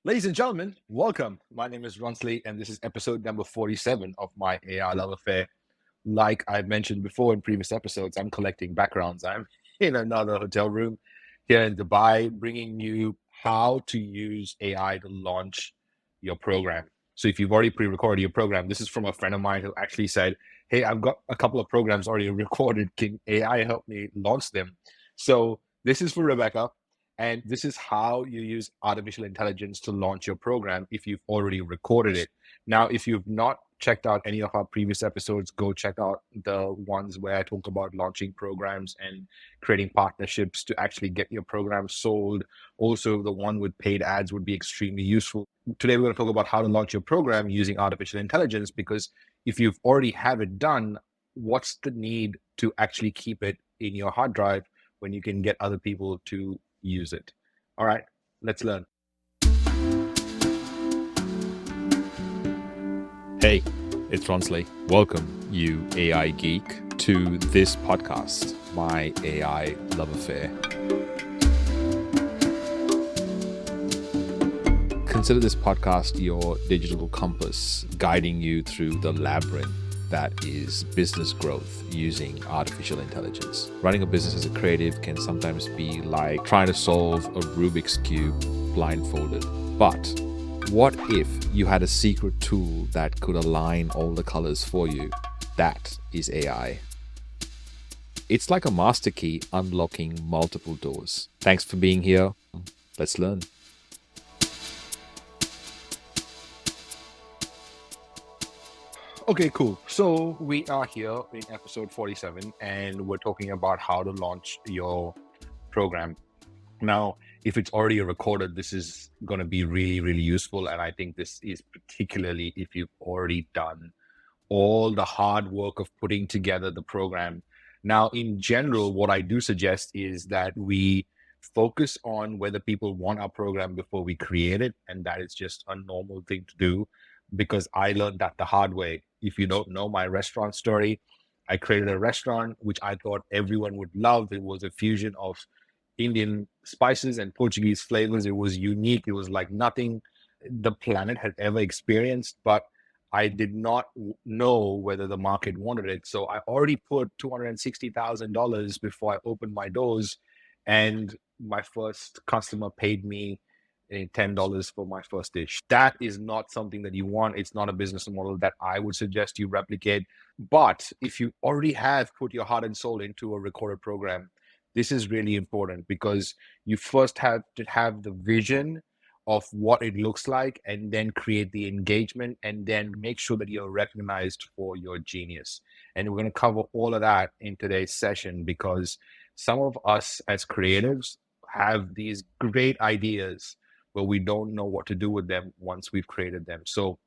Ladies and gentlemen, welcome. My name is Ronsley, and this is episode number 47 of my AI Love Affair. Like I've mentioned before in previous episodes, I'm collecting backgrounds. I'm in another hotel room here in Dubai, bringing you how to use AI to launch your program. So if you've already pre-recorded your program, this is from a friend of mine who actually said, "Hey, I've got a couple of programs already recorded. Can AI help me launch them?" So this is for Rebecca. And this is how you use artificial intelligence to launch your program if you've already recorded it. Now, if you've not checked out any of our previous episodes, go check out the ones where I talk about launching programs and creating partnerships to actually get your program sold. Also, the one with paid ads would be extremely useful. Today, we're going to talk about how to launch your program using artificial intelligence, because if you've already have it done, what's the need to actually keep it in your hard drive when you can get other people to use it? All right, let's learn. Hey, it's Ronsley. Welcome, you AI geek, to this podcast, My AI Love Affair. Consider this podcast your digital compass, guiding you through the labyrinth that is business growth using artificial intelligence. Running a business as a creative can sometimes be like trying to solve a Rubik's Cube blindfolded. But what if you had a secret tool that could align all the colors for you? That is AI. It's like a master key unlocking multiple doors. Thanks for being here. Let's learn. Okay, cool. So we are here in episode 47, and we're talking about how to launch your program. Now, if it's already recorded, this is going to be really, really useful. And I think this is particularly if you've already done all the hard work of putting together the program. Now, in general, what I do suggest is that we focus on whether people want our program before we create it. And that is just a normal thing to do, because I learned that the hard way. If you don't know my restaurant story, I created a restaurant which I thought everyone would love. It was a fusion of Indian spices and Portuguese flavors. It was unique. It was like nothing the planet had ever experienced, but I did not know whether the market wanted it. So I already put $260,000 before I opened my doors, and my first customer paid me $10 for my first dish. That is not something that you want. It's not a business model that I would suggest you replicate. But if you already have put your heart and soul into a recorded program, this is really important, because you first have to have the vision of what it looks like, and then create the engagement, and then make sure that you're recognized for your genius. And we're going to cover all of that in today's session, because some of us as creatives have these great ideas, but we don't know what to do with them once we've created them. So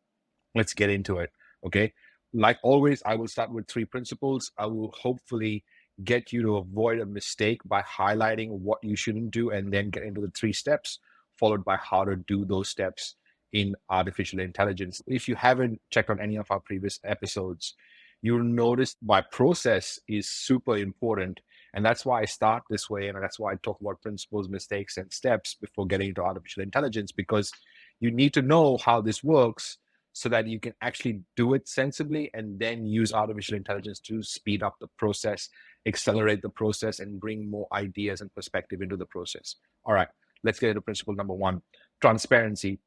let's get into it. Okay. Like always, I will start with 3 principles. I will hopefully get you to avoid a mistake by highlighting what you shouldn't do, and then get into the 3 steps, followed by how to do those steps in artificial intelligence. If you haven't checked out any of our previous episodes, you'll notice my process is super important. And that's why I start this way. And that's why I talk about principles, mistakes, and steps before getting into artificial intelligence, because you need to know how this works so that you can actually do it sensibly, and then use artificial intelligence to speed up the process, accelerate the process, and bring more ideas and perspective into the process. All right, let's get into principle number 1, transparency.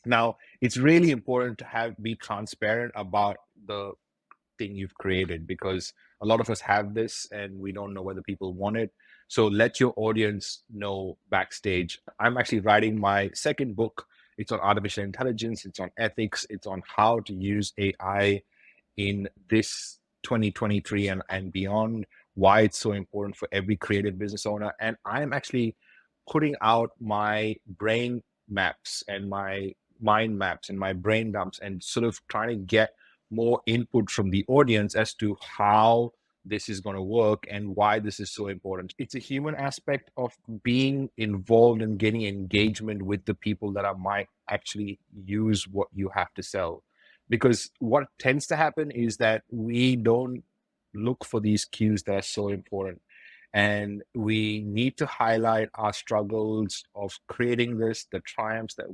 Now, it's really important to be transparent about the thing you've created, because a lot of us have this and we don't know whether people want it. So let your audience know backstage. I'm actually writing my second book. It's on artificial intelligence, it's on ethics, it's on how to use AI in this 2023 and beyond, why it's so important for every creative business owner. And I'm actually putting out my brain maps and my mind maps and my brain dumps, and sort of trying to get more input from the audience as to how this is going to work and why this is so important. It's a human aspect of being involved and getting engagement with the people that might actually use what you have to sell. Because what tends to happen is that we don't look for these cues that are so important. And we need to highlight our struggles of creating this, the triumphs that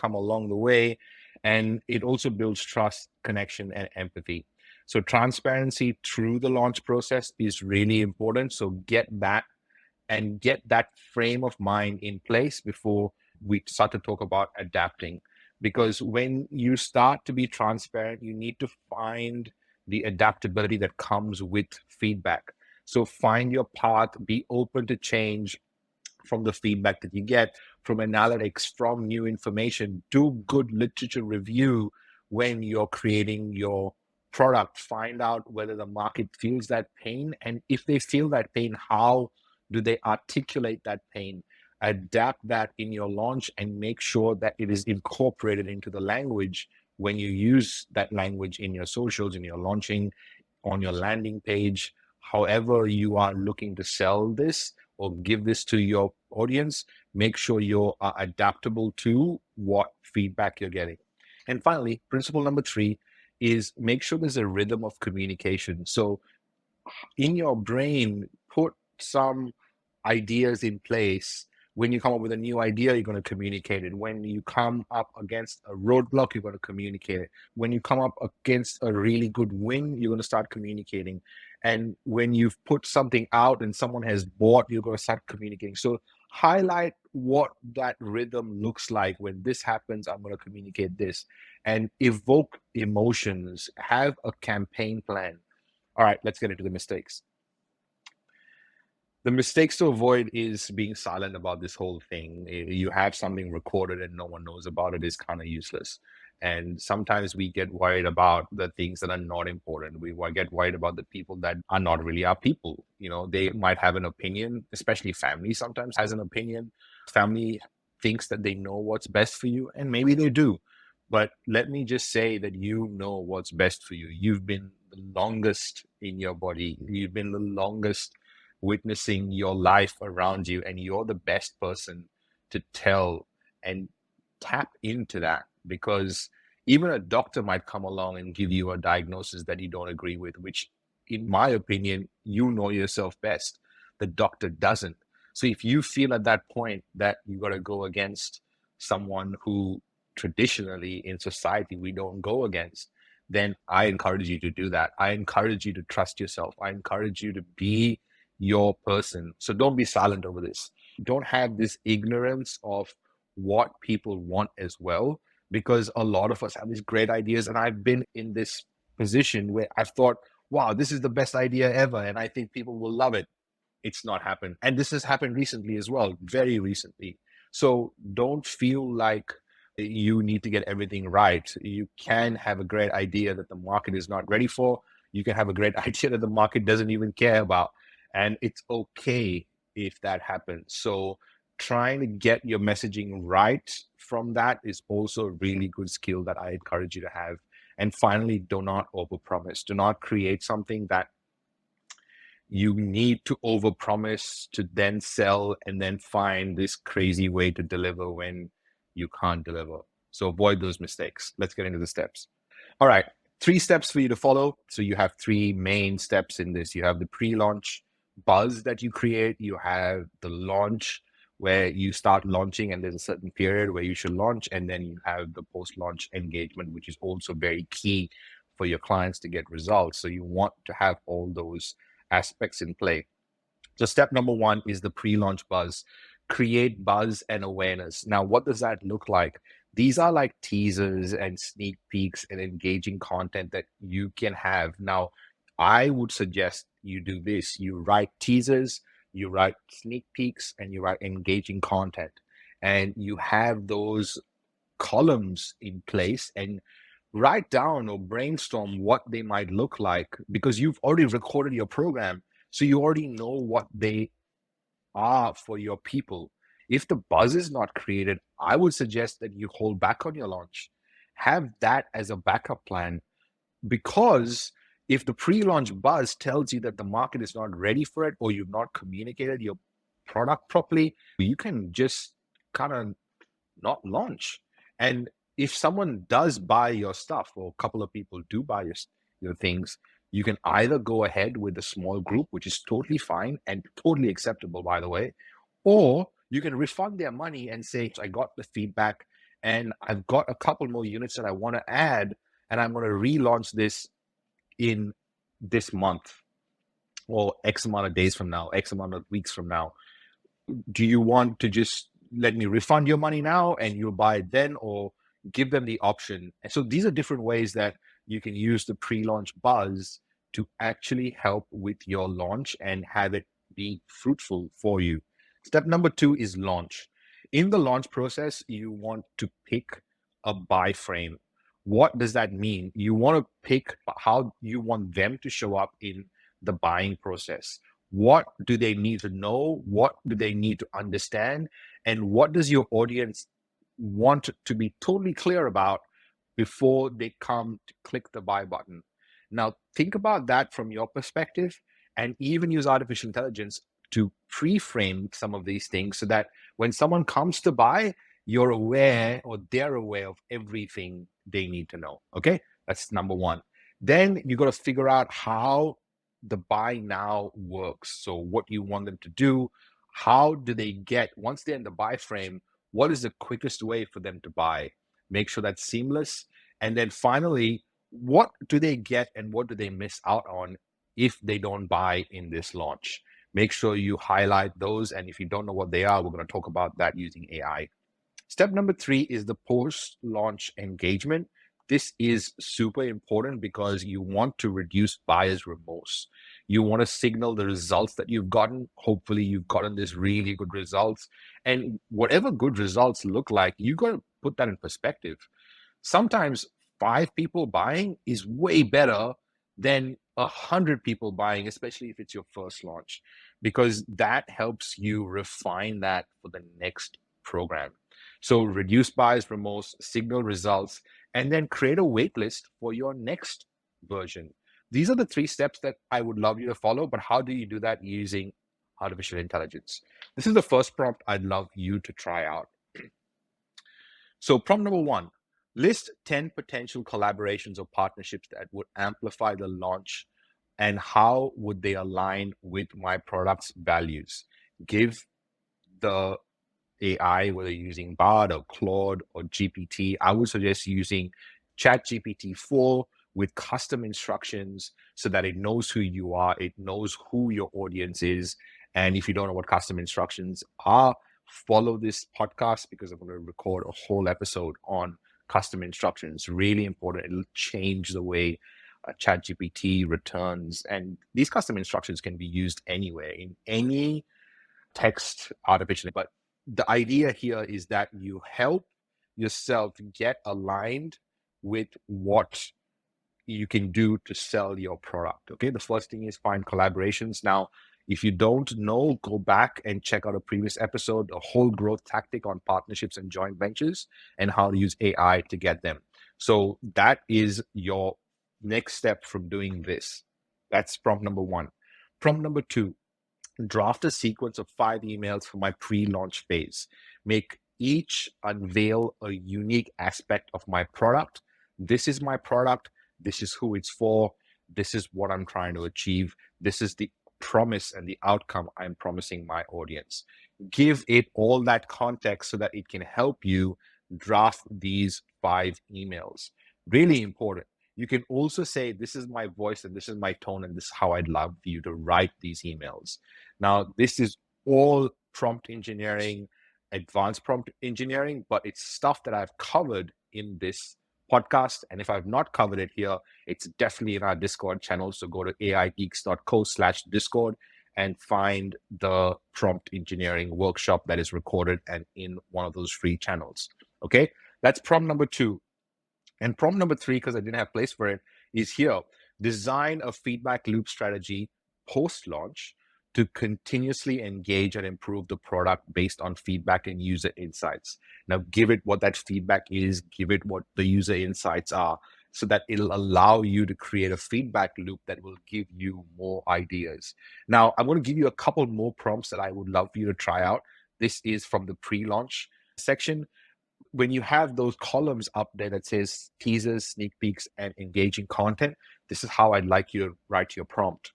come along the way. And it also builds trust, connection, and empathy. So transparency through the launch process is really important. So get that and get that frame of mind in place before we start to talk about adapting. Because when you start to be transparent, you need to find the adaptability that comes with feedback. So find your path, be open to change from the feedback that you get, from analytics, from new information. Do good literature review when you're creating your product. Find out whether the market feels that pain. And if they feel that pain, how do they articulate that pain? Adapt that in your launch and make sure that it is incorporated into the language when you use that language in your socials, in your launching, on your landing page, however you are looking to sell this or give this to your audience. Make sure you are adaptable to what feedback you're getting. And finally, principle number 3 is make sure there's a rhythm of communication. So in your brain, put some ideas in place. When you come up with a new idea, you're going to communicate it. When you come up against a roadblock, you're going to communicate it. When you come up against a really good win, you're going to start communicating. And when you've put something out and someone has bought, you're going to start communicating. So highlight what that rhythm looks like. When this happens, I'm going to communicate this, and evoke emotions. Have a campaign plan. All right, let's get into the mistakes. The mistakes to avoid is being silent about this whole thing. You have something recorded and no one knows about it is kind of useless. And sometimes we get worried about the things that are not important. We get worried about the people that are not really our people. You know, they might have an opinion, especially family sometimes has an opinion. Family thinks that they know what's best for you, and maybe they do. But let me just say that you know what's best for you. You've been the longest in your body. You've been the longest witnessing your life around you, and you're the best person to tell and tap into that, because even a doctor might come along and give you a diagnosis that you don't agree with, which in my opinion, you know yourself best. The doctor doesn't. So if you feel at that point that you got to go against someone who traditionally in society we don't go against, then I encourage you to do that. I encourage you to trust yourself. I encourage you to be your person. So don't be silent over this. Don't have this ignorance of what people want as well, because a lot of us have these great ideas. And I've been in this position where I've thought, wow, this is the best idea ever, and I think people will love it. It's not happened. And this has happened recently as well, very recently. So don't feel like you need to get everything right. You can have a great idea that the market is not ready for. You can have a great idea that the market doesn't even care about. And it's okay if that happens. So trying to get your messaging right from that is also a really good skill that I encourage you to have. And finally, do not overpromise. Do not create something that you need to overpromise to then sell and then find this crazy way to deliver when you can't deliver. So avoid those mistakes. Let's get into the steps. All right, 3 steps for you to follow. So you have 3 main steps in this. You have the pre-launch buzz that you create. You have the launch where you start launching and there's a certain period where you should launch. And then you have the post-launch engagement, which is also very key for your clients to get results. So you want to have all those aspects in play. So step number 1 is the pre-launch buzz. Create buzz and awareness. Now, what does that look like? These are like teasers and sneak peeks and engaging content that you can have. Now, I would suggest you do this. You write teasers, you write sneak peeks, and you write engaging content. And you have those columns in place and write down or brainstorm what they might look like, because you've already recorded your program. So you already know what they are for your people. If the buzz is not created, I would suggest that you hold back on your launch. Have that as a backup plan, because if the pre-launch buzz tells you that the market is not ready for it, or you've not communicated your product properly, you can just kind of not launch. And if someone does buy your stuff, or a couple of people do buy your things, you can either go ahead with a small group, which is totally fine and totally acceptable, by the way, or you can refund their money and say, I got the feedback and I've got a couple more units that I want to add, and I'm going to relaunch this in this month or X amount of days from now, X amount of weeks from now. Do you want to just let me refund your money now and you'll buy it then, or give them the option? And so these are different ways that you can use the pre-launch buzz to actually help with your launch and have it be fruitful for you. Step number 2 is launch. In the launch process, you want to pick a buy frame. What does that mean? You want to pick how you want them to show up in the buying process. What do they need to know? What do they need to understand? And what does your audience want to be totally clear about before they come to click the buy button? Now, think about that from your perspective, and even use artificial intelligence to pre-frame some of these things so that when someone comes to buy, you're aware, or they're aware of everything they need to know. Okay, that's number 1. Then you got to figure out how the buy now works. So what you want them to do, how do they get, once they're in the buy frame, what is the quickest way for them to buy? Make sure that's seamless. And then finally, what do they get and what do they miss out on if they don't buy in this launch? Make sure you highlight those. And if you don't know what they are, we're going to talk about that using AI. Step number 3 is the post-launch engagement. This is super important because you want to reduce buyer's remorse. You want to signal the results that you've gotten. Hopefully you've gotten this really good results. And whatever good results look like, you got to put that in perspective. Sometimes 5 people buying is way better than 100 people buying, especially if it's your first launch, because that helps you refine that for the next program. So reduce buyer's remorse, signal results, and then create a wait list for your next version. These are the 3 steps that I would love you to follow, but how do you do that using artificial intelligence? This is the first prompt I'd love you to try out. So prompt number 1, list 10 potential collaborations or partnerships that would amplify the launch, and how would they align with my product's values? Give the AI, whether you're using Bard or Claude or GPT, I would suggest using ChatGPT 4 with custom instructions so that it knows who you are, it knows who your audience is. And if you don't know what custom instructions are, follow this podcast, because I'm going to record a whole episode on custom instructions. Really important. It'll change the way ChatGPT returns. And these custom instructions can be used anywhere in any text artificial. But the idea here is that you help yourself get aligned with what you can do to sell your product. Okay, the first thing is find collaborations. Now, if you don't know, go back and check out a previous episode, a whole growth tactic on partnerships and joint ventures and how to use AI to get them. So that is your next step from doing this. That's prompt number 1. Prompt number 2, draft a sequence of 5 emails for my pre-launch phase. Make each unveil a unique aspect of my product. This is my product. This is who it's for. This is what I'm trying to achieve. This is the promise and the outcome I'm promising my audience. Give it all that context so that it can help you draft these 5 emails. Really important. You can also say, this is my voice and this is my tone and this is how I'd love for you to write these emails. Now, this is all prompt engineering, advanced prompt engineering, but it's stuff that I've covered in this podcast. And if I've not covered it here, it's definitely in our Discord channel. So go to aigeeks.co/Discord and find the prompt engineering workshop that is recorded and in one of those free channels. Okay, that's prompt number 2. And prompt number 3, because I didn't have place for it, is here. Design a feedback loop strategy post-launch to continuously engage and improve the product based on feedback and user insights. Now, give it what that feedback is, give it what the user insights are, so that it'll allow you to create a feedback loop that will give you more ideas. Now, I'm going to give you a couple more prompts that I would love for you to try out. This is from the pre-launch section. When you have those columns up there that says teasers, sneak peeks, and engaging content, this is how I'd like you to write your prompt.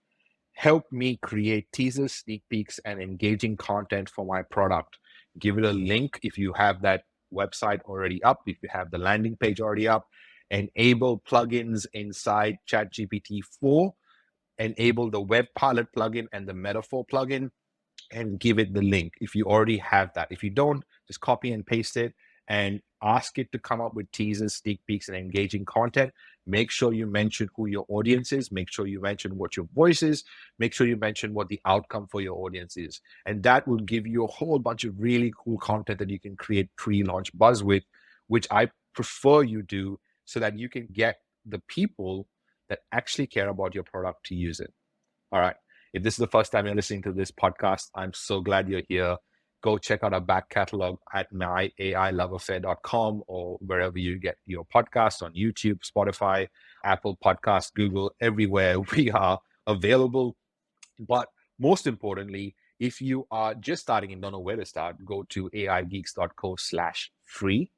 Help me create teasers, sneak peeks, and engaging content for my product. Give it a link if you have that website already up, if you have the landing page already up, enable plugins inside ChatGPT 4, enable the Web Pilot plugin and the Metaphor plugin, and give it the link if you already have that. If you don't, just copy and paste it and ask it to come up with teasers, sneak peeks, and engaging content. Make sure you mention who your audience is. Make sure you mention what your voice is. Make sure you mention what the outcome for your audience is. And that will give you a whole bunch of really cool content that you can create pre-launch buzz with, which I prefer you do so that you can get the people that actually care about your product to use it. All right. If this is the first time you're listening to this podcast, I'm so glad you're here. Go check out our back catalog at myailoveaffair.com or wherever you get your podcasts, on YouTube, Spotify, Apple Podcasts, Google, everywhere we are available. But most importantly, if you are just starting and don't know where to start, go to aigeeks.co/free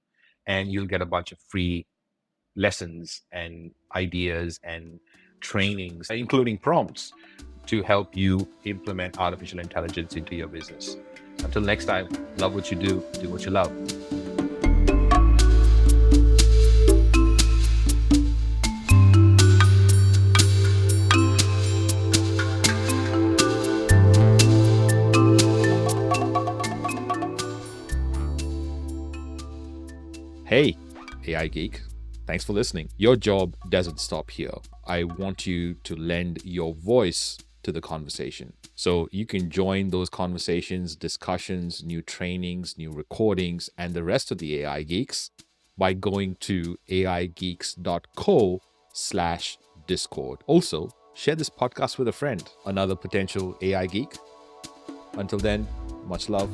and you'll get a bunch of free lessons and ideas and trainings, including prompts, to help you implement artificial intelligence into your business. Until next time, love what you do what you love. Hey, AI Geek. Thanks for listening. Your job doesn't stop here. I want you to lend your voice to the conversation. So you can join those conversations, discussions, new trainings, new recordings, and the rest of the AI Geeks by going to aigeeks.co/Discord. Also, share this podcast with a friend, another potential AI Geek. Until then, much love.